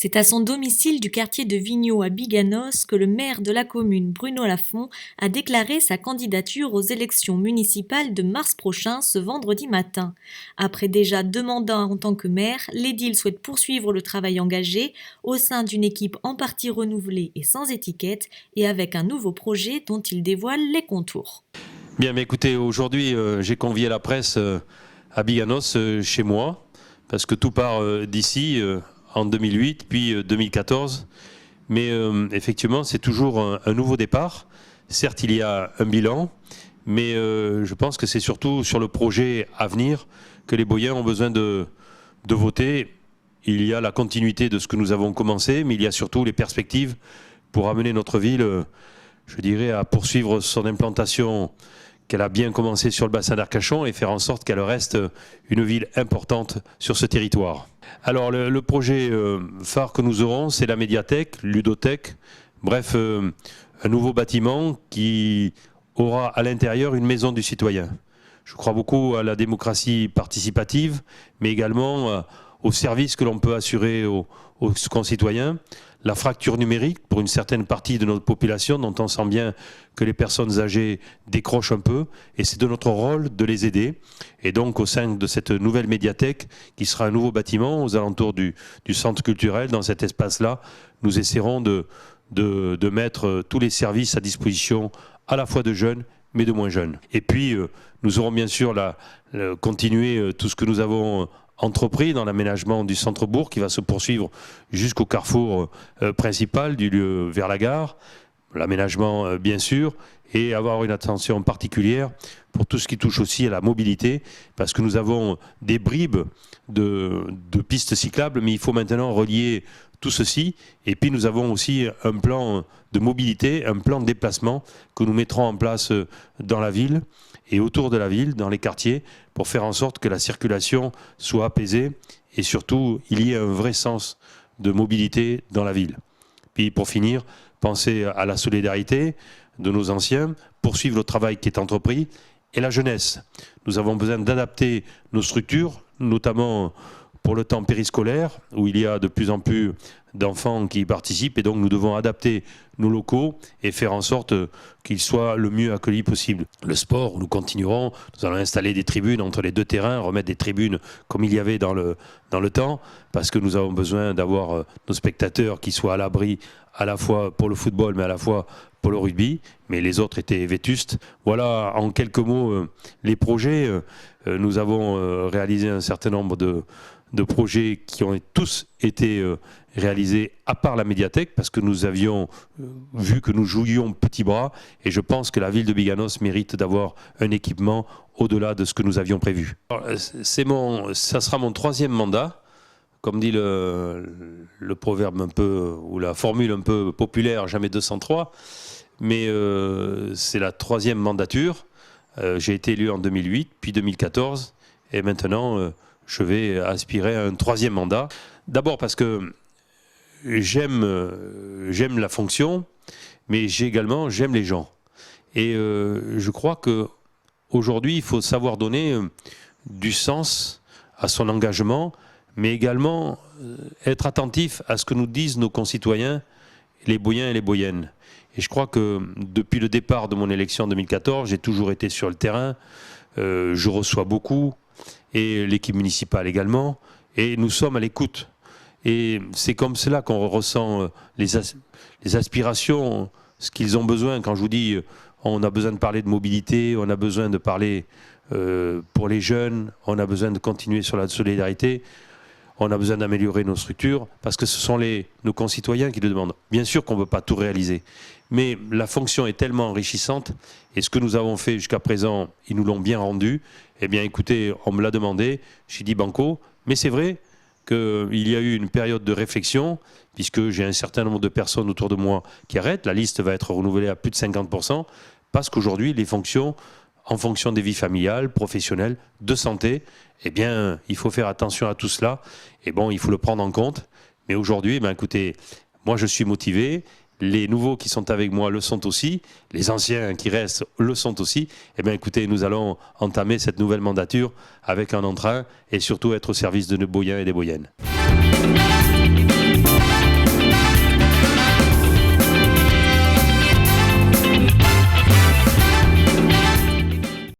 C'est à son domicile du quartier de Vigneaux à Biganos que le maire de la commune, Bruno Lafont, a déclaré sa candidature aux élections municipales de mars prochain, ce vendredi matin. Après déjà 2 mandats en tant que maire, l'édile souhaite poursuivre le travail engagé au sein d'une équipe en partie renouvelée et sans étiquette et avec un nouveau projet dont il dévoile les contours. Bien, mais écoutez, aujourd'hui, j'ai convié la presse à Biganos, chez moi, parce que tout part d'ici, en 2008, puis 2014. Mais effectivement, c'est toujours un nouveau départ. Certes, il y a un bilan, mais je pense que c'est surtout sur le projet à venir que les Boyens ont besoin de voter. Il y a la continuité de ce que nous avons commencé, mais il y a surtout les perspectives pour amener notre ville, je dirais, à poursuivre son implantation qu'elle a bien commencé sur le bassin d'Arcachon et faire en sorte qu'elle reste une ville importante sur ce territoire. Alors le projet phare que nous aurons, c'est la médiathèque, ludothèque, bref, un nouveau bâtiment qui aura à l'intérieur une maison du citoyen. Je crois beaucoup à la démocratie participative, mais également aux services que l'on peut assurer aux concitoyens. La fracture numérique pour une certaine partie de notre population dont on sent bien que les personnes âgées décrochent un peu et c'est de notre rôle de les aider. Et donc au sein de cette nouvelle médiathèque qui sera un nouveau bâtiment aux alentours du centre culturel, dans cet espace-là, nous essaierons de mettre tous les services à disposition à la fois de jeunes mais de moins jeunes. Et puis nous aurons bien sûr continué tout ce que nous avons entrepris dans l'aménagement du centre-bourg qui va se poursuivre jusqu'au carrefour principal du lieu vers la gare, l'aménagement bien sûr, et avoir une attention particulière pour tout ce qui touche aussi à la mobilité, parce que nous avons des bribes de pistes cyclables, mais il faut maintenant relier tout ceci, et puis nous avons aussi un plan de mobilité, un plan de déplacement que nous mettrons en place dans la ville, et autour de la ville, dans les quartiers, pour faire en sorte que la circulation soit apaisée et surtout il y ait un vrai sens de mobilité dans la ville. Puis pour finir, penser à la solidarité de nos anciens, poursuivre le travail qui est entrepris et la jeunesse. Nous avons besoin d'adapter nos structures, notamment pour le temps périscolaire, où il y a de plus en plus d'enfants qui y participent, et donc nous devons adapter nos locaux et faire en sorte qu'ils soient le mieux accueillis possible. Le sport, nous continuerons, nous allons installer des tribunes entre les deux terrains, remettre des tribunes comme il y avait dans le temps, parce que nous avons besoin d'avoir nos spectateurs qui soient à l'abri à la fois pour le football, mais à la fois pour le rugby, mais les autres étaient vétustes. Voilà en quelques mots les projets. Nous avons réalisé un certain nombre de projets qui ont tous été réalisés à part la médiathèque parce que nous avions vu que nous jouions petit bras et je pense que la ville de Biganos mérite d'avoir un équipement au-delà de ce que nous avions prévu. Ça sera mon 3e mandat, comme dit le proverbe un peu, ou la formule un peu populaire, jamais 203, mais c'est la 3e mandature. J'ai été élu en 2008, puis 2014 et maintenant je vais aspirer à un 3e mandat. D'abord parce que j'aime la fonction, mais j'aime les gens. Et je crois qu'aujourd'hui, il faut savoir donner du sens à son engagement, mais également être attentif à ce que nous disent nos concitoyens, les Boyens et les Boyennes. Et je crois que depuis le départ de mon élection en 2014, j'ai toujours été sur le terrain, je reçois beaucoup, et l'équipe municipale également, et nous sommes à l'écoute. Et c'est comme cela qu'on ressent les aspirations, ce qu'ils ont besoin. Quand je vous dis, on a besoin de parler de mobilité, on a besoin de parler pour les jeunes, on a besoin de continuer sur la solidarité, on a besoin d'améliorer nos structures, parce que ce sont nos concitoyens qui le demandent. Bien sûr qu'on ne peut pas tout réaliser, mais la fonction est tellement enrichissante, et ce que nous avons fait jusqu'à présent, ils nous l'ont bien rendu. Eh bien écoutez, on me l'a demandé, j'ai dit banco, mais c'est vrai qu'il y a eu une période de réflexion, puisque j'ai un certain nombre de personnes autour de moi qui arrêtent, la liste va être renouvelée à plus de 50%, parce qu'aujourd'hui, les fonctions, en fonction des vies familiales, professionnelles, de santé, eh bien, il faut faire attention à tout cela, et bon, il faut le prendre en compte, mais aujourd'hui, ben, écoutez, moi je suis motivé, les nouveaux qui sont avec moi le sont aussi, les anciens qui restent le sont aussi. Eh bien écoutez, nous allons entamer cette nouvelle mandature avec un entrain et surtout être au service de nos Boyens et des Boyennes.